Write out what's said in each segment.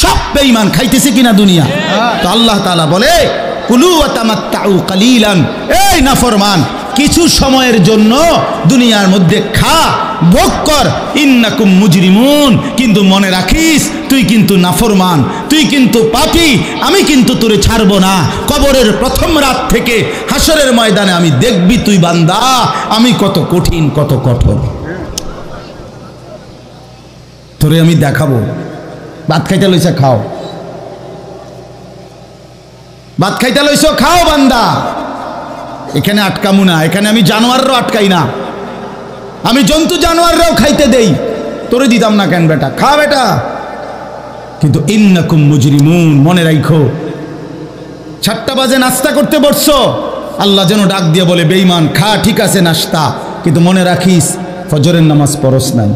সব বেঈমান খাইতেছে কিনা দুনিয়া। তো আল্লাহ তাআলা বলে কুলু ওয়া তামাত্তাউ কালিলান, এই নাফরমান কিছু সময়ের জন্য দুনিয়ার মধ্যে খা, ভোগ কর, ইন্নাকুম মুজরিমুন, কিন্তু মনে রাখিস তুই কিন্তু নাফরমান, তুই কিন্তু পাপী, আমি কিন্তু তোরে ছাড়বো না। কবরের প্রথম রাত থেকে হাসরের ময়দানে আমি দেখবি তুই বান্দা আমি কত কঠিন কত কঠোর, তোরে আমি দেখাবো। ভাত খাইতে লইছে খাও, ভাত খাইতে লইছো খাও বান্দা, এখানে আটকামু না, এখানে আমি জানোয়াররাও আটকাই না, আমি জন্তু জানোয়াররাও খাইতে দেই, তোরে দিতাম না কেন বেটা, খা বেটা। কিন্তু ইন্নাকুম মুজরিমুন, মনে রাখো 7টা বাজে নাস্তা করতে বসছো, আল্লাহ যেন ডাক দিয়ে বলে বেঈমান খা, ঠিক আছে নাস্তা, কিন্তু মনে রাখিস ফজরের নামাজ পড়স নাই,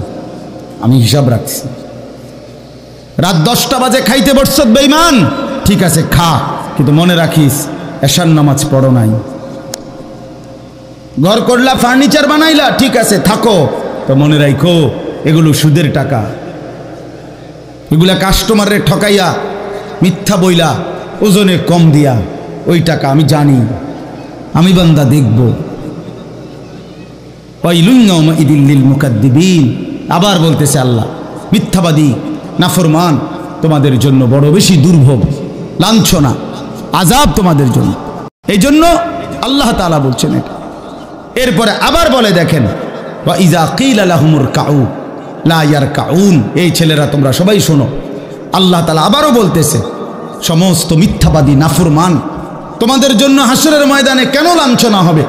আমি হিসাব রাখছি। রাত 10টা বাজে খাইতে বসছো বেঈমান, ঠিক আছে খা, কিন্তু মনে রাখিস এশার নামাজ পড়ো নাই। ঘর করলা, ফার্নিচার বানাইলা, ঠিক আছে থাকো, তো মনে রাখো এগুলো সুদের টাকা, এগুলা কাস্টমারে ঠকাইয়া মিথ্যা বইলা ওজনে কম দিয়া ওই টাকা আমি জানি, আমি বান্দা দেখব। ওয়াইলুন ইয়াউমাইযিল লিল মুকাদ্দিবিন, আবার বলতেছে আল্লাহ মিথ্যাবাদী নাফরমান তোমাদের জন্য বড় বেশি দুর্ভোগ, লাঞ্ছনা, আযাব তোমাদের জন্য। এই জন্য আল্লাহ তাআলা বলছেন এটা। এরপরে আবার বলে দেখেন ওয়া ইযা কিলা লাহুমুর কাউ লা ইয়ারকাউন, এই ছেলেরা তোমরা সবাই শোনো, আল্লাহ তাআলা আবারও বলতেছে সমস্ত মিথ্যাবাদী নাফরমান তোমাদের জন্য হাসরের ময়দানে কেন লাঞ্ছনা হবে,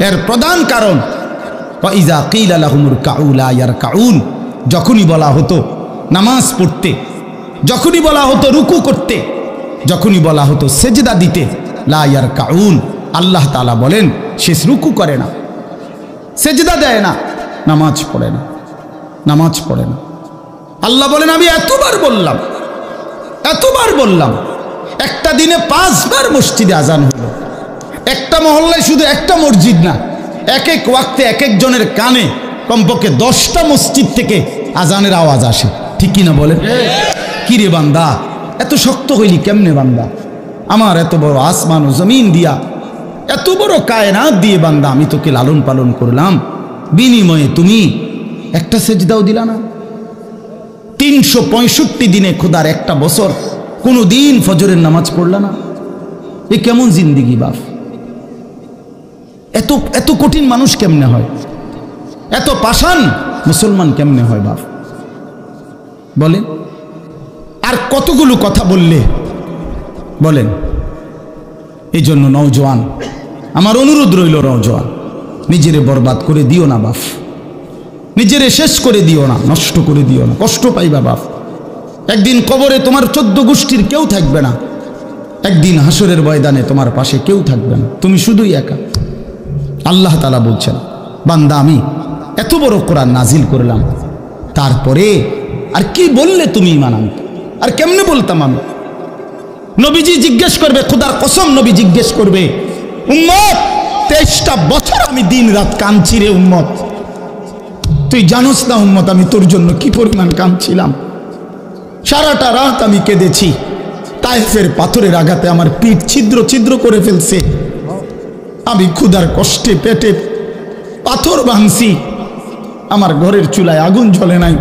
এর প্রধান কারণ ওয়া ইযা কিলা লাহুমুর কাউ লা ইয়ারকাউন, যখনই বলা হতো নামাজ পড়তে, যখনই বলা হতো রুকু করতে, যখনই বলা হতো সেজদা দিতে, লা ইয়ারকাউন, আল্লাহ তাআলা বলেন সে রুকু করে না, সেজদা দেয় না, নামাজ পড়ে না, নামাজ পড়ে না। আল্লাহ বলেন আমি এতবার বললাম, একটা দিনে 5 বার মসজিদে আজান হলো, একটা মহল্লায় শুধু একটা মসজিদ না, এক এক ওয়াক্তে এক একজনের কানে কমপক্ষে 10টা মসজিদ থেকে আজানের আওয়াজ আসে, ঠিক কিনা বলেন? কি রে বান্দা এত শক্ত হইলি কেমনে বান্দা, আমার এত বড় আসমান ও জমিন দিয়া, এত বড় কায়নাত দিয়ে বান্দা আমি তোকে লালন পালন করলাম, বিনিময়ে তুমি একটা সেজদাও দিলা না। 365 দিনে খোদার একটা বছর কোনো দিন ফজরের নামাজ পড়লা না, এ কেমন জিন্দিগি বাপ? এত এত কঠিন মানুষ কেমনে হয়, এত পাষাণ মুসলমান কেমনে হয় বাপ বলেন? আর কতগুলো কথা বললে বলেন। এই জন্য নওজোয়ান, আমার অনুরোধ রইল, নওজোয়ান নিজেরে বরবাদ করে দিও না বাপ, নিজেরে শেষ করে দিও না, নষ্ট করে দিও না, কষ্ট পাইবা বাপ। একদিন কবরে তোমার 14 গোষ্ঠীর কেউ থাকবে না, একদিন হাসরের ময়দানে তোমার পাশে কেউ থাকবে না, তুমি শুধুই একা। আল্লাহ তাআলা বলছেন বান্দা আমি এত বড় কোরআন নাজিল করলাম, তারপরে আর কি বললে তুমি ঈমান আনতে, আর কেমনে বলতাম আমি? নবীজি জিজ্ঞেস করবে, খোদার কসম নবী জিজ্ঞেস করবে, উম্মত 23টা বছর আমি দিন রাত কাঁদছি রে উম্মত, তুই জানোস না উম্মত আমি তোর জন্য কি পরিমাণ কাঁদছিলাম, সারাটা রাত আমি কেঁদেছি, তায়েফের পাথরের আঘাতে আমার পিঠ ছিদ্র ছিদ্র করে ফেলছে, আমি ক্ষুধার কষ্টে পেটে পাথর ভাঙছি, আমার ঘরের চুলায় আগুন জ্বলে নাই,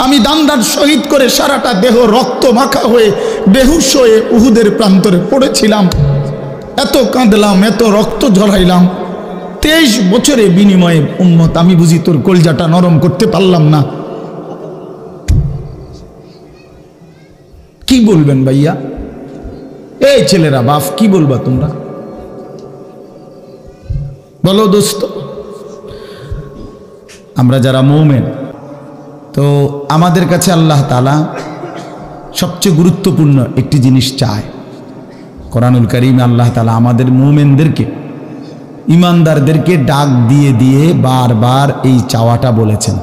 আমি দান্দার শহীদ করে সারাটা দেহ রক্ত মাখা হয়ে বেহুশ হয়ে উহুদের প্রান্তরে পড়েছিলাম, এত কাঁদলাম, এত রক্ত ঝরাইলাম, 23 বছরের বিনিময়ে উম্মত আমি বুঝি তোর কলজাটা নরম করতে পারলাম না। কি বলবেন ভাইয়া? এই ছেলেরা বাপ কি বলবা তোমরা বলো দোস্ত? আমরা যারা মুমিন, তো আমাদের কাছে আল্লাহ তাআলা সবচেয়ে গুরুত্বপূর্ণ একটি জিনিস চায়। কোরআনুল কারীমে আল্লাহ তাআলা আমাদের মুমিনদেরকে, ইমানদারদেরকে ডাক দিয়ে দিয়ে বারবার এই চাওয়াটা বলেছেন,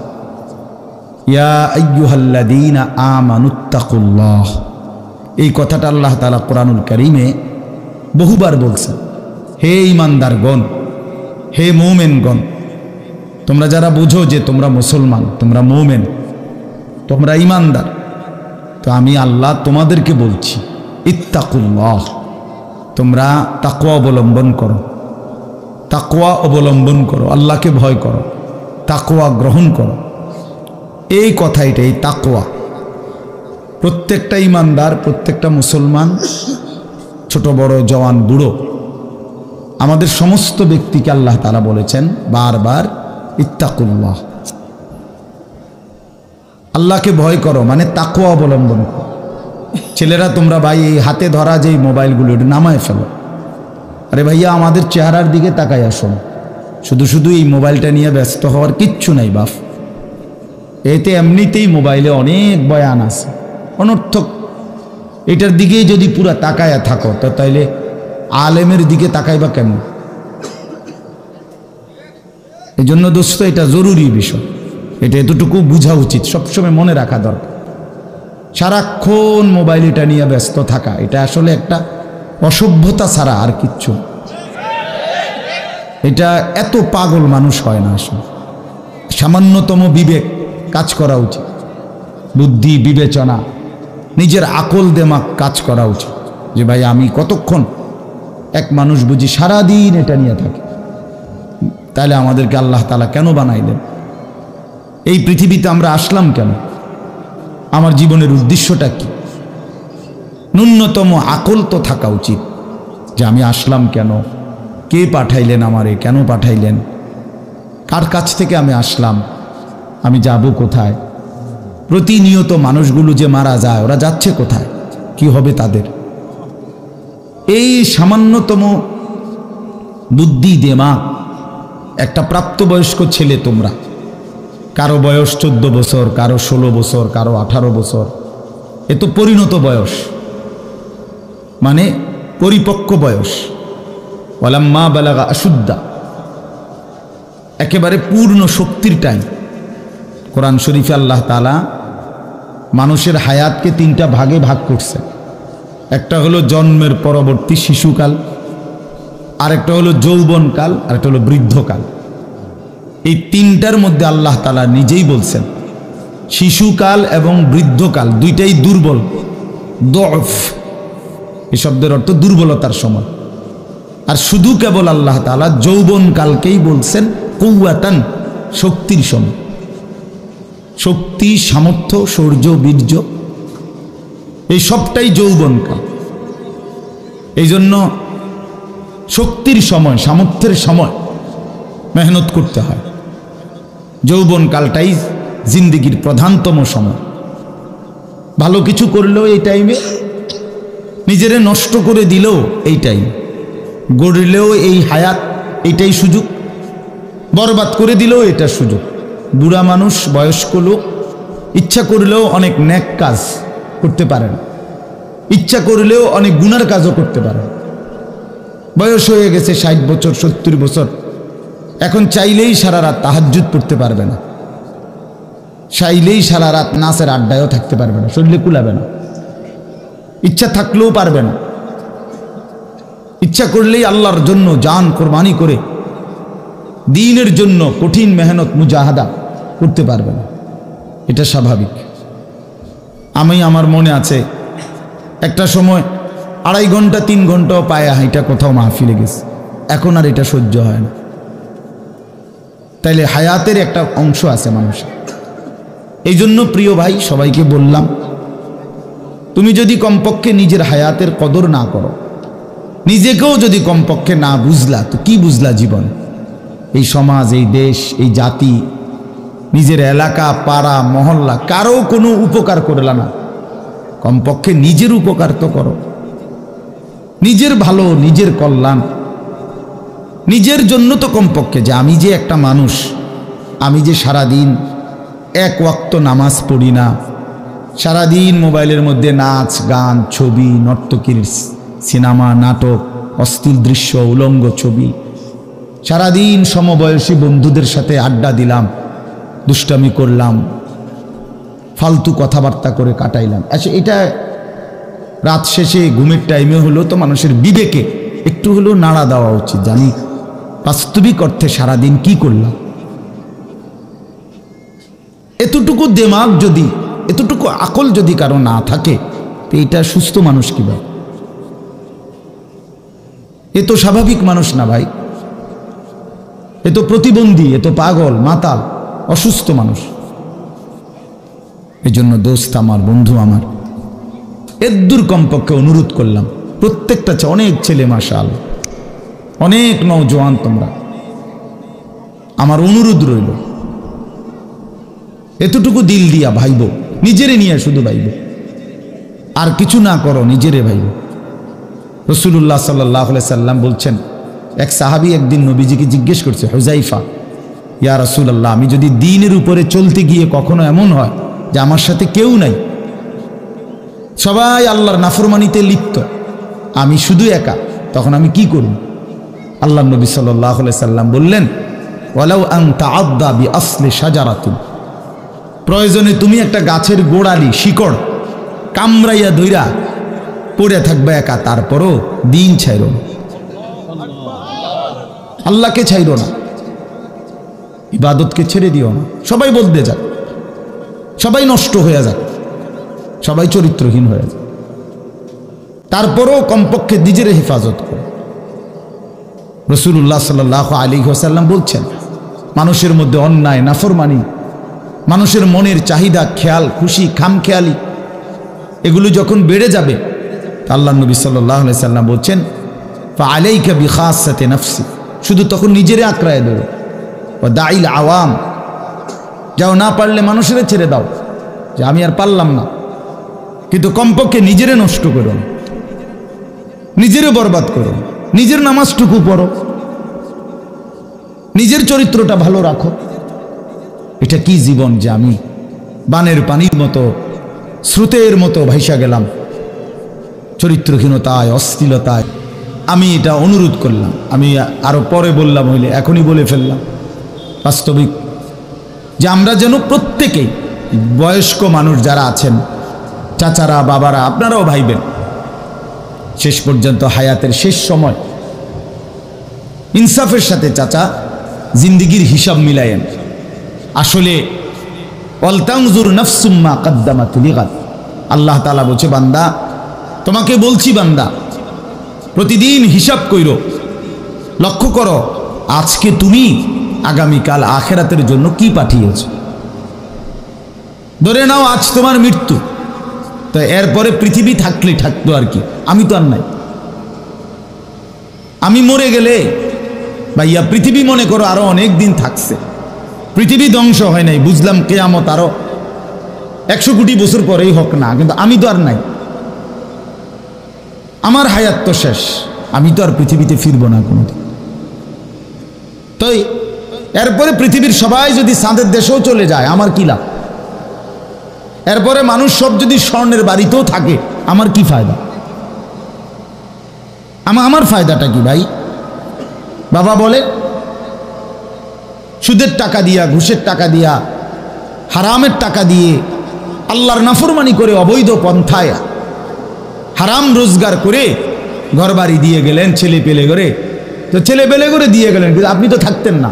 ইয়া আইয়ুহাল্লাযীনা আমানুত্তাকুল্লাহ। এই কথাটা আল্লাহ তাআলা কোরআনুল কারীমে বহুবার বলছেন, হে ইমানদারগণ, হে মুমিনগণ, তোমরা যারা বুঝো যে তোমরা মুসলমান, তোমরা মুমিন, তো তোমরা ঈমানদার, তো আমি আল্লাহ তোমাদেরকে বলছি ইত্তাকুল্লাহ, তোমরা তাকওয়া অবলম্বন করো, তাকওয়া অবলম্বন করো, আল্লাহকে ভয় করো, তাকওয়া গ্রহণ করো। এই কথাইটা, এই তাকওয়া প্রত্যেকটা ঈমানদার, প্রত্যেকটা মুসলমান, ছোট বড় জওয়ান বুড়ো, আমাদের সমস্ত ব্যক্তিকে আল্লাহ তাআলা বলেছেন বারবার ইত্তাকুল্লাহ, আল্লাহকে ভয় করো, মানে তাকওয়া অবলম্বন করো। ছেলেরা তোমরা ভাই এই হাতে ধরা যে মোবাইলগুলো এটা নামায় ফেলো। আরে ভাইয়া আমাদের চেহারার দিকে তাকাই আসুন, শুধু শুধু এই মোবাইলটা নিয়ে ব্যস্ত হওয়ার কিচ্ছু নাই বাপ। এতে এমনিতেই মোবাইলে অনেক বয়ান আছে অনর্থক, এটার দিকেই যদি পুরা তাকায়া থাকো তো তাইলে আলেমের দিকে তাকাইবা কেমন? এই জন্য দোস্ত এটা জরুরি বিষয়, এটা এতটুকু বোঝা উচিত, সবসময় মনে রাখা দরকার। সারাক্ষণ মোবাইল এটা নিয়ে ব্যস্ত থাকা, এটা আসলে একটা অসভ্যতা ছাড়া আর কিচ্ছু। এটা এত পাগল মানুষ হয় না আসলে। সামান্যতম বিবেক কাজ করা উচিত, বুদ্ধি বিবেচনা, নিজের আকল দেমাগ কাজ করা উচিত যে ভাই আমি কতক্ষণ। এক মানুষ বুঝি সারাদিন এটা নিয়ে থাকে, তাহলে আমাদেরকে আল্লাহ তাআলা কেন বানাইলেন? এই পৃথিবীতে আমরা আসলাম কেন? আমার জীবনের উদ্দেশ্যটা কি? ন্যূনতম আকল তো থাকা উচিত যে আমি আসলাম কেন, কে পাঠাইলেন আমারে, কেন পাঠাইলেন, কার কাছ থেকে আমি আসলাম, আমি যাব কোথায়। প্রতিনিয়ত মানুষগুলো যে মারা যায়, ওরা যাচ্ছে কোথায়, কি হবে তাদের? এই সামান্যতম বুদ্ধি দেমাগ একটা প্রাপ্তবয়স্ক ছেলে, তোমরা কারো বয়স 14 বছর, কারো 16 বছর, কারো 18 বছর, এ তো পরিণত বয়স, মানে পরিপক্ক বয়স। ওয়ালাম্মা বালাগা আশুদ্দা, একেবারে পূর্ণ শক্তির টাইম। কোরআন শরীফে আল্লাহ তাআলা মানুষের হায়াতকে 3টা ভাগে ভাগ করছে। একটা হলো জন্মের পরবর্তী শিশুকাল, আরেকটা হলো যৌবনকাল, আরেকটা হলো বৃদ্ধকাল। এই 3টার মধ্যে আল্লাহ তাআলা নিজেই বলছেন শিশুকাল এবং বৃদ্ধকাল দুইটাই দুর্বল, দফ, এই শব্দের অর্থ দুর্বলতার সময়। আর শুধু কেবল আল্লাহ তাআলা যৌবনকালকেই বলছেন কুওয়াতান, শক্তির সময়। শক্তি, সামর্থ্য, শৌর্য, বীর্য, এই সবটাই যৌবনকাল। এই জন্য শক্তির সময়, সামর্থ্যের সময় মেহনত করতে হয়। যৌবনকালটাই জিন্দেগির প্রধানতম সময়। ভালো কিছু করলেও এই টাইমে, নিজেরে নষ্ট করে দিলেও এই টাইম, গড়লেও এই হায়াত, এইটাই সুযোগ, বরবাদ করে দিলেও এটা সুযোগ। বুড়া মানুষ, বয়স্ক লোক ইচ্ছা করলেও অনেক নেক কাজ করতে পারেন, ইচ্ছা করলেও অনেক গুনার কাজও করতে পারেন। বয়স হয়ে গেছে 60 বছর, 70 বছর, এখন চাইলেই সারা রাত তাহাজ্জুদ পড়তে পারবে না, চাইলেই সারা রাত নাচের আড্ডায়ও থাকতে পারবে না, শরীরে কুলাবে না, ইচ্ছা থাকলেও পারবে না। ইচ্ছা করলেই আল্লাহর জন্য জান কোরবানি করে দ্বীনের জন্য কঠিন মেহনত মুজাহাদা করতে পারবে না, এটা স্বাভাবিক। আমার মনে আছে একটা সময় 2.5 ঘন্টা 3 ঘন্টাও পায়ে হাঁটা কোথাও মাহফিলে গেছে, এখন আর এটা সহ্য হয় না। তাইলে হায়াতের একটা অংশ আছে মানুষের। এই জন্য প্রিয় ভাই, সবাইকে বললাম, তুমি যদি কমপক্ষে নিজের হায়াতের কদর না করো, নিজেকেও যদি কমপক্ষে না বুঝলা, তো কি বুঝলা জীবন? এই সমাজ, এই দেশ, এই জাতি, নিজের এলাকা, পাড়া, মহল্লা, কারো কোনো উপকার করলা না, কমপক্ষে নিজের উপকার তো করো। নিজের ভালো, নিজের কল্যাণ, নিজের জন্য তো কমপক্ষে, যে আমি যে একটা মানুষ, আমি যে সারাদিন 1 ওয়াক্ত নামাজ পড়ি না, সারাদিন মোবাইলের মধ্যে নাচ গান, ছবি, নর্তকীর সিনেমা, নাটক, অশ্লীল দৃশ্য, উলঙ্গ ছবি, সারাদিন সমবয়সী বন্ধুদের সাথে আড্ডা দিলাম, দুষ্টামি করলাম, ফালতু কথাবার্তা করে কাটাইলাম। আচ্ছা, এটা রাত শেষে ঘুমের টাইমে হলো তো মানুষের বিবেকে একটু হলেও নাড়া দেওয়া উচিত, জানি বাস্তবিক অর্থে সারাদিন কি করলাম। এতটুকু দেমাগ যদি এতটুকু আকল যদি কারো না থাকে তো এটা সুস্থ মানুষ কিভাবে? এ তো স্বাভাবিক মানুষ না ভাই, এ তো প্রতিবন্ধী, এ তো পাগল, মাতাল, অসুস্থ মানুষ। এই জন্য দোস্ত আমার, বন্ধু আমার, এদ্দুর কমপক্ষে অনুরোধ করলাম, প্রত্যেকটা অনেক ছেলে মাশাআল্লাহ, অনেক নওজোয়ান তোমরা, আমার অনুরোধ রইল এতটুকু দিল দিয়া ভাইব, নিজেরে নিয়ে শুধু ভাইব, আর কিছু না করো, নিজেরে ভাইব। রাসূলুল্লাহ সাল্লাল্লাহু আলাইহি সাল্লাম বলছেন, এক সাহাবী একদিন নবীজিকে জিজ্ঞেস করছে, হুযাইফা, ইয়া রাসূলুল্লাহ, আমি যদি দ্বীনের উপরে চলতে গিয়ে কখনো এমন হয় যে আমার সাথে কেউ নাই, সবাই আল্লাহর নাফরমানিতে লিপ্ত, আমি শুধু একা, তখন আমি কি করব? আল্লাহর নবী সাল্লাল্লাহু আলাইহি সাল্লাম বললেন, ওয়ালাউ আন তাআদ্দা বিআসলি শাজারাতিন, প্রয়োজনে তুমি একটা গাছের গোড়ালি, শিকড় কামড়াইয়া ধইরা পড়ে থাকবে একা, তারপরও দিন ছাইরো না, আল্লাহকে ছাইরো না, ইবাদতকে ছেড়ে দিও না। সবাই বদলে যাক, সবাই নষ্ট হয়ে যাক, সবাই চরিত্রহীন হয়ে যাক, তারপরও কমপক্ষে নিজের হেফাজত করো। রাসূলুল্লাহ সাল্লাল্লাহু আলাইহি ওয়াসাল্লাম বলছেন, মানুষের মধ্যে অন্যায়, নাফরমানি, মানুষের মনের চাহিদা, খেয়াল খুশি, খামখেয়ালি, এগুলো যখন বেড়ে যাবে, আল্লাহ নবী সাল্লাল্লাহু আলাইহি সাল্লাম বলছেন, ফাআলাইকা বিখাসাতি নাফসি, শুধু তখন নিজেরে আঁকড়ায় ধরো, ও দাইল আওয়াম, যাও, না পারলে মানুষের ছেড়ে দাও যে আমি আর পারলাম না, কিন্তু কমপক্ষে নিজেরে নষ্ট করো না, নিজেরে বরবাদ করো, নিজের নামাজটুকু পড়ো, নিজের চরিত্রটা ভালো রাখো। এটা কি জীবন যে আমি বানের পানির মতো, স্রোতের মতো ভাইসা গেলাম চরিত্রহীনতায়, অশ্লীলতায়। আমি এটা অনুরোধ করলাম, আমি আরো পরে বললাম হইলে এখনই বলে ফেললাম, বাস্তবিক যে আমরা যেন প্রত্যেকেই, বয়স্ক মানুষ যারা আছেন, চাচারা, বাবারা, আপনারাও ভাইবেন, শেষ পর্যন্ত হায়াতের শেষ সময় ইনসাফের সাথে চাচা জিন্দিগির হিসাব মিলায়েন। আসলে ওয়ালতানজুর নাফসুম মা কদ্দামাত লিগাদ, আল্লাহ তাআলা বলছে, বান্দা তোমাকে বলছি, বান্দা প্রতিদিন হিসাব কইরো, লক্ষ্য করো আজকে তুমি আগামীকাল আখিরাতের জন্য কি পাঠিয়েছো। ধরে নাও আজ তোমার মৃত্যু, তো এরপরে পৃথিবী থাকলে থাকতো আর কি, আমি তো আর নাই, আমি মরে গেলে ভাইয়া পৃথিবী মনে করো আরো অনেক দিন থাকছে, পৃথিবী ধ্বংস হয় নাই, বুঝলাম কিয়ামত আরো 100 কোটি বছর পরেই হোক না, কিন্তু আমি তো আর নাই, আমার হায়াত তো শেষ, আমি তো আর পৃথিবীতে ফিরবো না কোনোদিন। তো এরপরে পৃথিবীর সবাই যদি চাঁদের দেশেও চলে যায়, আমার কি লাভ? এরপরে মানুষ সব যদি স্বর্ণের বাড়িতেও থাকে, আমার কি ফায়দা? আমার ফায়দাটা কি ভাই? বাবা বলে, সুদের টাকা দিয়া, ঘুষের টাকা দিয়া, হারামের টাকা দিয়ে, আল্লাহর নাফরমানি করে, অবৈধ পন্থায় হারাম রোজগার করে ঘর বাড়ি দিয়ে গেলেন, ছেলে পেলে করে, তো ছেলে পেলে করে দিয়ে গেলেন, কিন্তু আপনি তো থাকতেন না,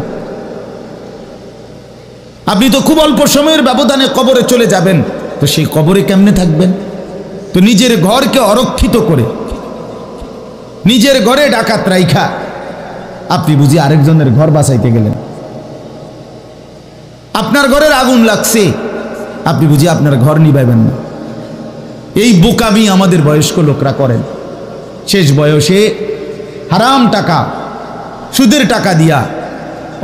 আপনি তো খুব অল্প সময়ের ব্যবধানে কবরে চলে যাবেন, তো সেই কবরে কেমনে থাকবেন? তো নিজের ঘরকে অরক্ষিত করে, নিজের ঘরে ডাকাত রাইখা আপনি বুঝি আরেকজনের ঘর বাঁচাইতে গেলেন, আপনার ঘরের আগুন লাগছে, আপনি বুঝি আপনার ঘর নিভাইবেন না। এই বোকামি আমাদের বয়স্ক লোকরা করেন, শেষ বয়সে হারাম টাকা, সুদের টাকা দিয়া,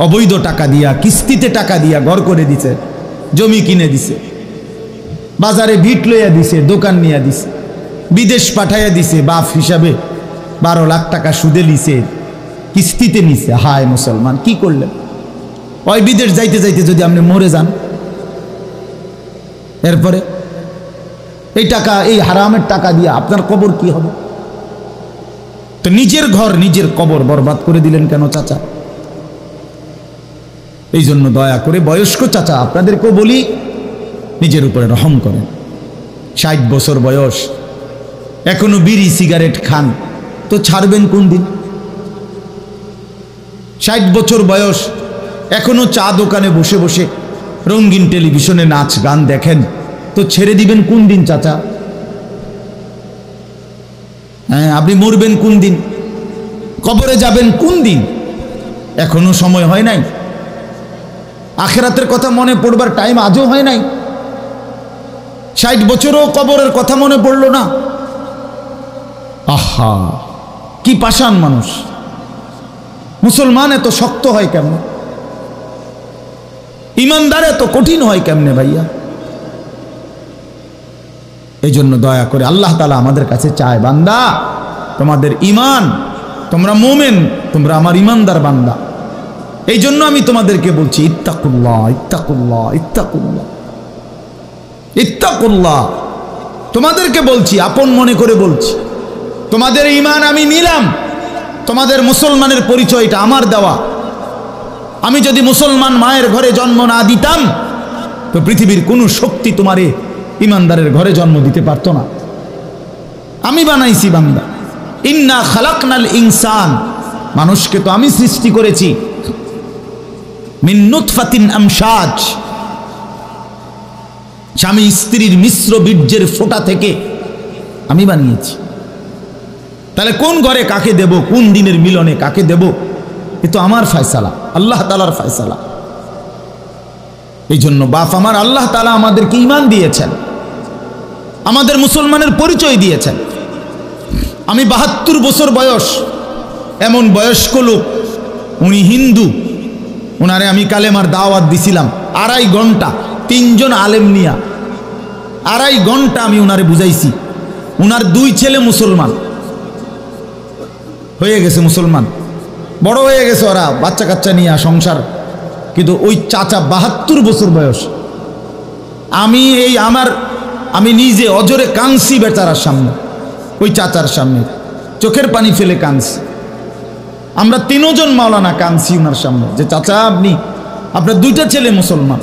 অবৈধ টাকা দিয়া, কিস্তিতে টাকা দিয়া ঘর করে দিছে, জমি কিনে দিছে, বাজারে ভিট লইয়া দিছে, দোকান নিয়ে দিছে, বিদেশ পাঠাইয়া দিছে, বাপ হিসাবে 12 লাখ টাকা সুদে নিছে, কিস্তিতে নিছে। হায় মুসলমান, কি করলেন? ওই বিদেশ যাইতে যাইতে যদি আপনি মরে যান, এরপরে এই টাকা, এই হারামের টাকা দিয়ে আপনার কবর কি হবে? তো নিজের ঘর, নিজের কবর বরবাদ করে দিলেন কেন চাচা? এই জন্য দয়া করে বয়স্ক চাচা আপনাদেরকেও বলি, নিজের উপরে রহম করেন। 60 বছর বয়স, এখনো বিড়ি সিগারেট খান, তো ছাড়বেন কোন দিন? 60 বছর বয়স, এখনো চা দোকানে বসে বসে রঙিন টেলিভিশনে নাচ গান দেখেন, তো তো ছেড়ে দিবেন কোন দিন চাচা? হ্যাঁ, আপনি মরবেন কোন দিন, কবরে যাবেন কোন দিন? এখনো সময় হয় নাই। আখিরাতের কথা মনে পড়বার টাইম আজও হয় নাই। 60 বছরও কবরের কথা মনে পড়লো না। আহা, কি পাষাণ মানুষ! মুসলমান এত শক্ত হয় কেমনে? ইমানদার এত কঠিন হয় কেমনে ভাইয়া? এই জন্য দয়া করে আল্লাহ তাআলা আমাদের কাছে চায়, বান্দা তোমাদের ইমান, তোমরা মোমেন, তোমরা আমার ইমানদার বান্দা। এই জন্য আমি তোমাদেরকে বলছি ইত্তাকুল্লাহ, ইত্তাকুল্লাহ, ইত্তাকুল্লাহ, ইত্তাকুল্লাহ। তোমাদেরকে বলছি, আপন মনে করে বলছি। তোমাদের ইমান আমি নিলাম, তোমাদের মুসলমানের পরিচয়টা আমার দেওয়া। আমি যদি মুসলমান মায়ের ঘরে জন্ম না দিতাম তো পৃথিবীর কোনো শক্তি তোমারে ইমানদারের ঘরে জন্ম দিতে পারত না। আমি বানাইছি বান্দা। ইন্না খালাকনাল ইনসান, মানুষকে তো আমি সৃষ্টি করেছি মিন নুতফাতিন আমশাজ, স্বামী স্ত্রীর মিশ্র বীর্যের ফোঁটা থেকে আমি বানিয়েছি। তাহলে কোন ঘরে কাকে দেব, কোন দিনের মিলনে কাকে দেব, এ তো আমার ফয়সালা, আল্লাহ তাআলার ফয়সালা। এই জন্য বাপ আমার, আল্লাহ তাআলা আমাদেরকে ঈমান দিয়েছেন, আমাদের মুসলমানের পরিচয় দিয়েছেন। আমি 72 বছর বয়স, এমন বয়স্ক লোক, উনি হিন্দু, ওনারে আমি কালেমার দাওয়াত দিছিলাম 2.5 ঘন্টা, 3 জন আলেম নিয়া 2.5 ঘন্টা আমি ওনারে বুঝাইছি। ওনার 2 ছেলে মুসলমান হয়ে গেছে, মুসলমান বড় হয়ে গেছে, ওরা বাচ্চা কাচ্চা নিয়ে সংসার। কিন্তু ওই চাচা 72 বছর বয়স, আমি নিজে অজরে কাঁদছি বেচারার সামনে, ওই চাচার সামনে চোখের পানি ফেলে কাঁদছি। আমরা 3 জন মাওলানা কাঁদছি ওনার সামনে, যে চাচা আপনার 2টা ছেলে মুসলমান,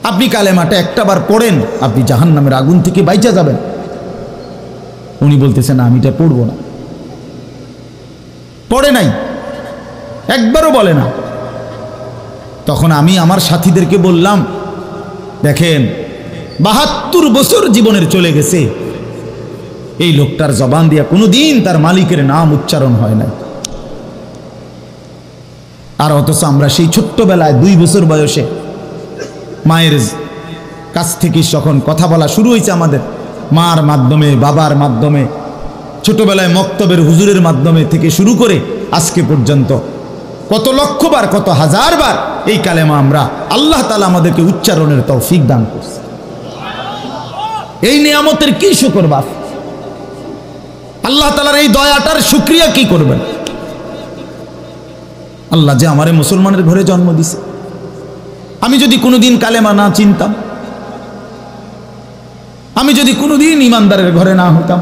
আপনি কালেমাটা একটাবার পড়েন, আপনি জাহান্নামের আগুন থেকে বাইচা যাবেন। উনি বলতেছেন আমি এটা পড়বো না, পড়ে নাই, একবারও বলে না। তখন আমি আমার সাথীদেরকে বললাম, দেখেন 72 বছর জীবনের চলে গেছে, এই লোকটার জবান দিয়া কোনোদিন তার মালিকের নাম উচ্চারণ হয় না। আর অথচ আমরা সেই ছোট্টবেলায় 2 বছর বয়সে মায়ের কাছ থেকে যখন কথা বলা শুরু হয়েছে আমাদের, মার মাধ্যমে, বাবার মাধ্যমে, ছোটবেলায় মক্তবের হুজুরের মাধ্যমে থেকে শুরু করে আজকে পর্যন্ত কত লক্ষবার, কত হাজারবার এই কালেমা আমরা, আল্লাহ তাআলা আমাদেরকে উচ্চারণের তৌফিক দান করছে। এই নিয়ামতের কি শুকর বাপ? আল্লাহ তাআলার এই দয়াটার শুকরিয়া কি করবেন? আল্লাহ যে আমারে মুসলমানের ঘরে জন্ম দিছে। আমি যদি কোনোদিন কালেমা না চিনতাম, আমি যদি কোনোদিন ইমানদারের ঘরে না হতাম,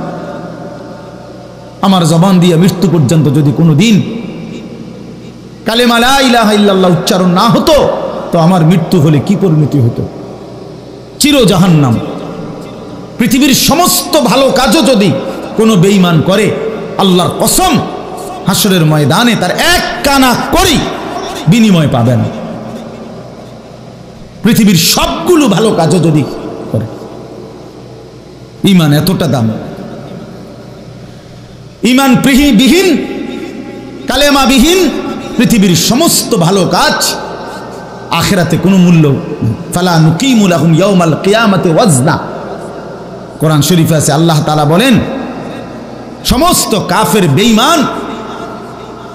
আমার জবান দিয়ে মৃত্যু পর্যন্ত যদি কোনোদিন কালেমা লা ইলাহা ইল্লাল্লাহ উচ্চারণ না হতো, তো আমার মৃত্যু হলে কি পরিণতি হতো? চির জাহান্নাম। পৃথিবীর সমস্ত ভালো কাজও যদি কোনো বেঈমান করে, আল্লাহর কসম হাসরের ময়দানে তার 1 কানা করি বিনিময় পাবে না। পৃথিবীর সবগুলো ভালো কাজও যদি করে, ঈমান এতটা দাম। ঈমান বিহীন, কালেমা বিহীন পৃথিবীর সমস্ত ভালো কাজ আখিরাতে কোনো মূল্য। ফালা নুকিমু লাহুম ইয়াউমাল কিয়ামাতি ওয়াজনা। কোরআন শরীফে আছে, আল্লাহ তাআলা বলেন, সমস্ত কাফের বেঈমান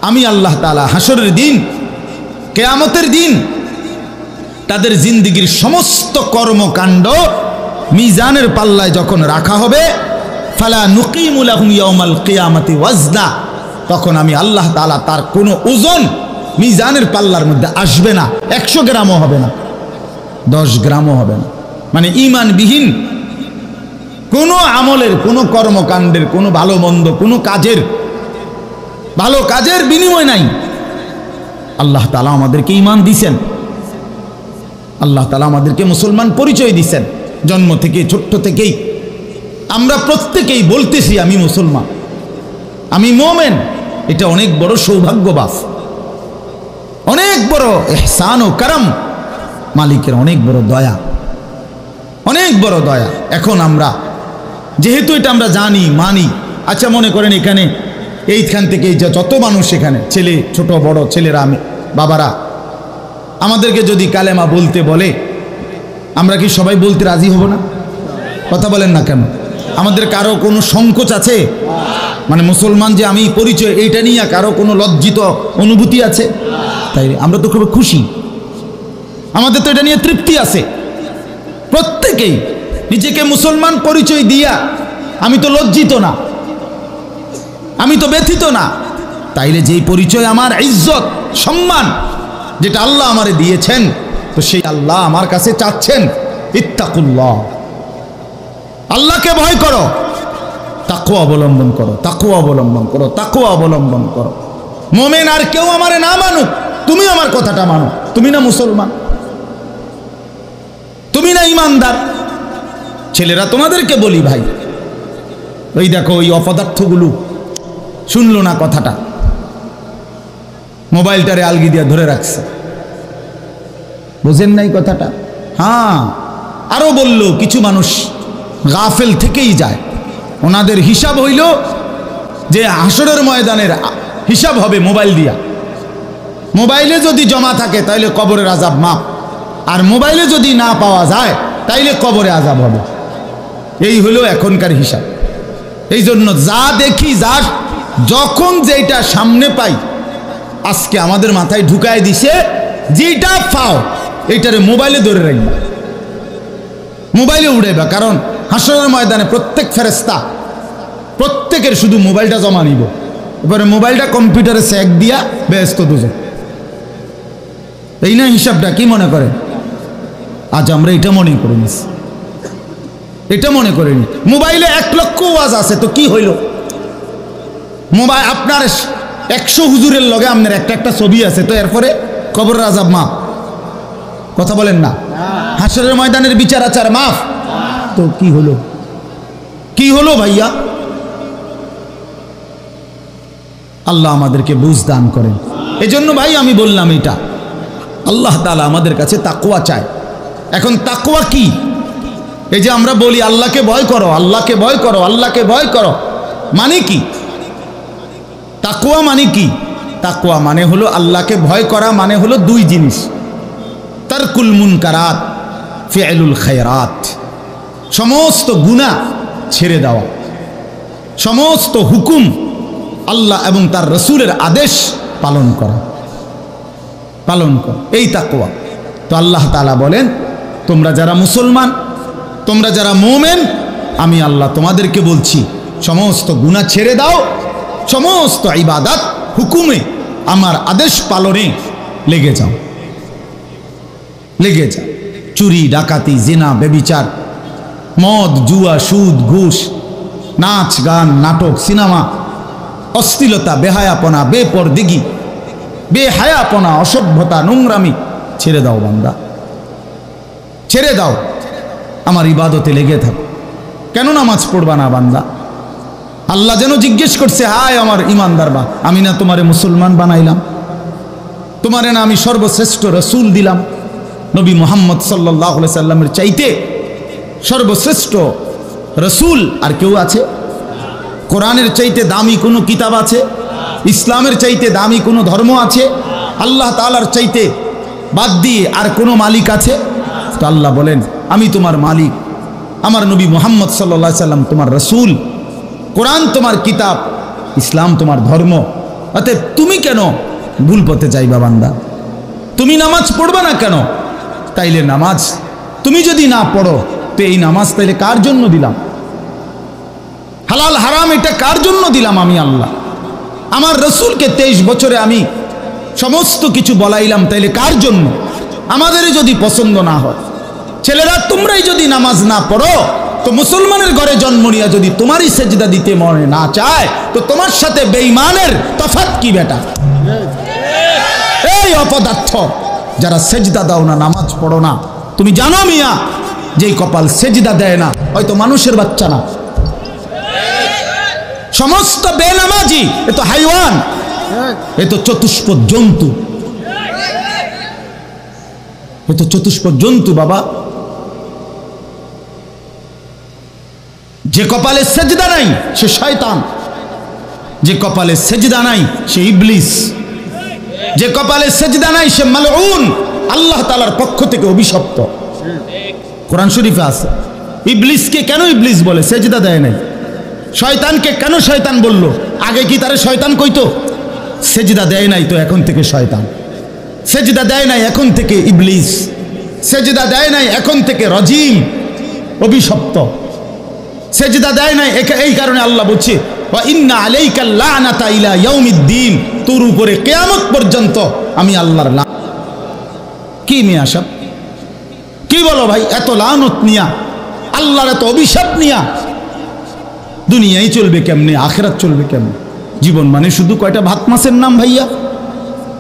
আমি আল্লাহ তাআলা হাসরের দিন, কিয়ামতের দিন তাদের জিন্দেগীর সমস্ত কর্মকাণ্ড মিজানের পাল্লায় যখন রাখা হবে, ফালা নুকিমু লাহুম ইয়াউমাল কিয়ামাতি ওয়াজনা, তখন আমি আল্লাহ তাআলা তার কোনো ওজন মিজানের পাল্লার মধ্যে আসবে না। 100 গ্রামও হবে না, 10 গ্রামও হবে না। মানে ঈমানবিহীন কোনো আমলের, কোনো কর্মকাণ্ডের, কোনো ভালো মন্দ, কোনো কাজের, ভালো কাজের বিনিময় নাই। আল্লাহ তাআলা আমাদেরকে ঈমান দিয়েছেন, আল্লাহ তাআলা আমাদেরকে মুসলমান পরিচয় দিয়েছেন। জন্ম থেকে, ছোট্ট থেকেই আমরা প্রত্যেকেই বলতেছি আমি মুসলমান, আমি মুমিন। এটা অনেক বড় সৌভাগ্য বাস, অনেক বড় ইহসান ও করম, মালিকের অনেক বড় দয়া। অনেক বড় দয়া। এখন আমরা যেহেতু এটা আমরা জানি মানি, আচ্ছা মনে করেন এখানে এইখান থেকে যত মানুষ এখানে ছেলে ছোট বড় ছেলেরা আমি বাবারা আমাদেরকে যদি কালেমা বলতে বলে আমরা কি সবাই বলতে রাজি হব না? কথা বলেন না কেন? আমাদের কারো কোনো সংকোচ আছে? মানে মুসলমান যে আমি পরিচয় এইটা নিয়ে কারো কোনো লজ্জিত অনুভূতি আছে? তাই আমরা তো খুব খুশি, আমাদের তো এটা নিয়ে তৃপ্তি আছে। প্রত্যেকেই নিজেকে মুসলমান পরিচয় দিয়া আমি তো লজ্জিত না, আমি তো ব্যথিত না। তাইলে যেই পরিচয় আমার ইজ্জত সম্মান যেটা আল্লাহ আমারে দিয়েছেন, তো সেই আল্লাহ আমার কাছে চাচ্ছেন ইত্তাকুল্লাহ, আল্লাহকে ভয় করো, তাকওয়া অবলম্বন করো, তাকওয়া অবলম্বন করো, তাকওয়া অবলম্বন করো। মোমেন আর কেউ আমারে না মানুক, তুমি আমার কথাটা মানো। তুমি না মুসলমান, তুমি না ইমানদার। ছেলেরা তোমাদেরকে বলি ভাই, ওই দেখো ওই অপদার্থগুলো শুনলো না কথাটা, মোবাইলটারে আলগি দিয়া ধরে রাখছে, বুঝেন নাই কথাটা? হ্যাঁ, আরো বলল কিছু মানুষ গাফেল থেকেই যায়, ওনাদের হিসাব হইল যে হাসরের ময়দানের হিসাব হবে মোবাইল দিয়া। মোবাইলে যদি জমা থাকে তাইলে কবরের আযাব মাপ, আর মোবাইলে যদি না পাওয়া যায় তাইলে কবরে আযাব হবে। এই হলো এখনকার হিসাব। এই জন্য যা দেখি, যা যখন যেটা সামনে পাই, আজকে আমাদের মাথায় ঢুকায় দিছে যেটা পাও এইটারে মোবাইলে ধরে রাখবা, মোবাইলে উড়াইবা। কারণ হাসরের ময়দানে প্রত্যেক ফেরেশতা প্রত্যেকের শুধু মোবাইলটা জমা নিব, এবারে মোবাইলটা কম্পিউটারে সেক দিয়া ব্যস্ত দুজন। এই না হিসাবটা? কি মনে করেন? আজ আমরা এটা মনে করে নিছি, এটা মনে করিনি। মোবাইলে 1 লক্ষ ওয়াজ আছে, তো কি হইল? মোবাইল আপনার 100 হুজুরের লগে আপনার একটা ছবি আছে, তো এরপরে কবরের আযাব মাফ। কথা বলেন না? হাসরের ময়দানের বিচার আচার মাফ, তো কি হলো? কি হলো ভাইয়া? আল্লাহ আমাদেরকে বুঝ দান করেন। এই জন্য ভাই আমি বললাম এটা আল্লাহ তাআলা আমাদের কাছে তাকওয়া চায়। এখন তাকওয়া কি? এই যে আমরা বলি আল্লাহকে ভয় করো, আল্লাহকে ভয় করো, আল্লাহকে ভয় করো, মানে কি? তাকওয়া মানে কি? তাকওয়া মানে হলো আল্লাহকে ভয় করা, মানে হলো 2 জিনিস, তারকুল মুনকারাত, ফি'লুল খায়রাত। সমস্ত গুনাহ ছেড়ে দেওয়া, সমস্ত হুকুম আল্লাহ এবং তার রাসূলের আদেশ পালন করা, পালন করা, এই তাকওয়া। তো আল্লাহ তাআলা বলেন তোমরা যারা মুসলমান, তোমরা যারা মুমিন, আমি আল্লাহ তোমাদেরকে বলছি সমস্ত গুনাহ ছেড়ে দাও, সমস্ত ইবাদত হুকুমে আমার আদেশ পালনে লেগে যাও, লেগে যাও। চুরি ডাকাতি জিনা ব্যভিচার মদ জুয়া সুদ ঘুষ নাচ গান নাটক সিনেমা অশ্লীলতা বেহায়াপনা বেপরদিগি বেহায়াপনা অসভ্যতা নোংরামি ছেড়ে দাও বান্দা, ছেড়ে দাও, আমার ইবাদতে লেগে থাকো। কেন নামাজ পড়বা না বান্দা? আল্লাহ যেন জিজ্ঞেস করছে, হায় আমার ইমানদার বা, আমি না তোমারে মুসলমান বানাইলাম, তোমারে না আমি সর্বশ্রেষ্ঠ রসুল দিলাম। নবী মুহাম্মদ সাল্লাল্লাহু আলাইহি সাল্লামের চাইতে সর্বশ্রেষ্ঠ রসুল আর কেউ আছে? কোরআনের চাইতে দামি কোনো কিতাব আছে? ইসলামের চাইতে দামি কোনো ধর্ম আছে? আল্লাহ তাআলার চাইতে বাদ দিয়ে আর কোনো মালিক আছে? তো আল্লাহ বলেন আমি তোমার মালিক, আমার নবী মুহাম্মদ সাল্লাল্লাহু আলাইহি সাল্লাম তোমার রসুল, কোরআন তোমার কিতাব, ইসলাম তোমার ধর্ম। অতএব তুমি কেন ভুল পথে যাইবা বান্দা? তুমি নামাজ পড়বা না কেন? তাইলে নামাজ তুমি যদি না পড়ো, তো এই নামাজ তাইলে কার জন্য দিলাম? হালাল হারাম এটা কার জন্য দিলাম? আমি আল্লাহ। আমার রসুলকে 23 বছরে আমি সমস্ত কিছু বলাইলাম, তাইলে কার জন্য? আমাদেরই যদি পছন্দ না হয়, ছেলেরা তোমরাই যদি নামাজ না পড়ো, তো মুসলমানের ঘরে জন্ম নিয়ে যদি তোমারই সেজদা দিতে মনে না চায়, তো তোমার সাথে বেঈমানের তফাৎ কি বেটা? এই অপদার্থ যারা সেজদা দাও না, নামাজ পড়ো না, তুমি জানো মিয়া যেই কপাল সেজদা দেয় না হয়তো মানুষের বাচ্চা না, সমস্ত বেনামাজি এ তো হাইওয়ান, এ তো চতুষ্পদ জন্তু, এ তো চতুষ্পদ জন্তু বাবা। যে কপালে সেজদা নাই সে শয়তান, যে কপালে সেজদা নাই সে ইবলিস, যে কপালে সেজদা নাই সে মালউন, আল্লাহ তাআলার পক্ষ থেকে অভিশপ্ত। কোরআন শরীফে আছে। ইবলিসকে কেন ইবলিস বলে? সেজদা দেয় নাই। শয়তানকে কেন শয়তান বলল? আগে কি তারে শয়তান কইতো? সেজদা দেয় নাই তো এখন থেকে শয়তান, সেজদা দেয় নাই এখন থেকে ইবলিস, সেজদা দেয় নাই এখন থেকে রজিম, অভিশপ্ত। সেজদা দেয় নাই, এই কারণে আল্লাহ বলছে ওয়া ইন্না আলাইকাল লানাতা ইলা ইয়াউমিদ্দিন, তোর উপরে কিয়ামত পর্যন্ত আমি আল্লাহর লানত। কি নিয়ে আসব? কি বলো ভাই? এত লানত নিয়া, আল্লাহর এত অভিশাপ নিয়া দুনিয়ায় চলবে কেমনে? আখিরাত চলবে কেমনে? জীবন মানে শুধু কয়টা ভাত মাছের নাম ভাইয়া?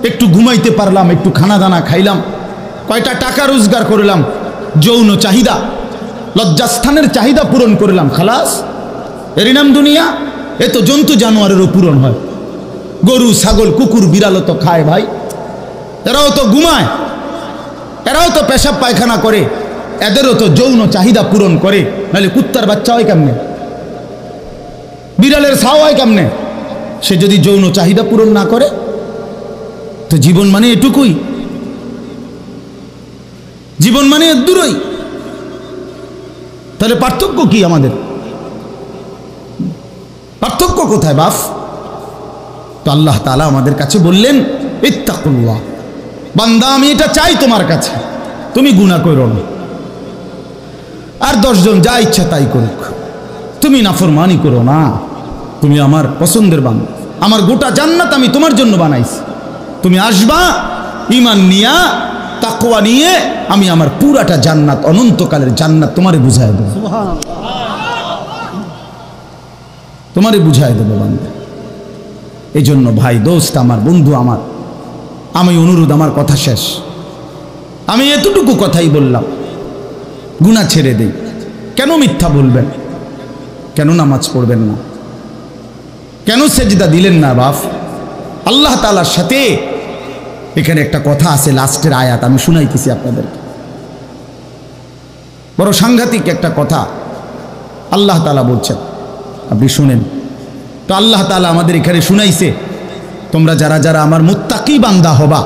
একটু ঘুমাইতে পারলাম, একটু খানা দানা খাইলাম, কয়টা টাকা রোজগার করলাম, যৌন চাহিদা, লজ্জাস্থানের চাহিদা পূরণ করলাম, খালাস, এরই নাম দুনিয়া? এ তো জন্তু জানোয়ারেরও পূরণ হয়। গরু ছাগল কুকুর বিড়ালও তো খায় ভাই, এরাও তো ঘুমায়, এরাও তো পেশাব পায়খানা করে, এদেরও তো যৌন চাহিদা পূরণ করে। নাহলে কুত্তার বাচ্চা হয় কেমনে? বিড়ালের ছাও হয় কেমনে? সে যদি যৌন চাহিদা পূরণ না করে? তো জীবন মানে এটুকুই, জীবন মানে এর দূরই। তাহলে পার্থক্য কি আমাদের? পার্থক্য কোথায় বাপ? তো আল্লাহ তাআলা আমাদের কাছে বললেন ইত্তাকুল্লাহ, বান্দা আমি এটা চাই তোমার কাছে, তুমি গুনাহ করো না, আর 10 জন যা ইচ্ছা তাই করুক, তুমি নাফরমানি করো না, তুমি আমার পছন্দের বান্দা, আমার গোটা জান্নাত আমি তোমার জন্য বানাইছি, তুমি আসবা ঈমান নিয়া, তাকওয়া নিয়ে, আমি আমার পুরাটা জান্নাত, অনন্তকালের জান্নাত তোমারে বুঝায় দেব, তোমারে বুঝায় দেব বান্দা। এই জন্য ভাই, দোস্ত আমার, বন্ধু আমার, আমি অনুরোধ, আমার কথা শেষ, আমি এতটুকু কথাই বললাম, গুনাহ ছেড়ে দেই। কেন মিথ্যা বলবেন? কেন নামাজ পড়বেন না? কেন সেজদা দিলেন না বাপ? আল্লাহ তাআলার সাথে এখানে একটা কথা আছে, লাস্টের আয়াত আমি শুনাইতেছি আপনাদেরকে, বড় সাংঘাতিক একটা কথা আল্লাহ তাআলা বলছেন, আপনি শুনেন। তো আল্লাহ তাআলা আমাদের এখানে শুনাইছে, তোমরা যারা যারা আমার মুত্তাকি বান্দা হবা,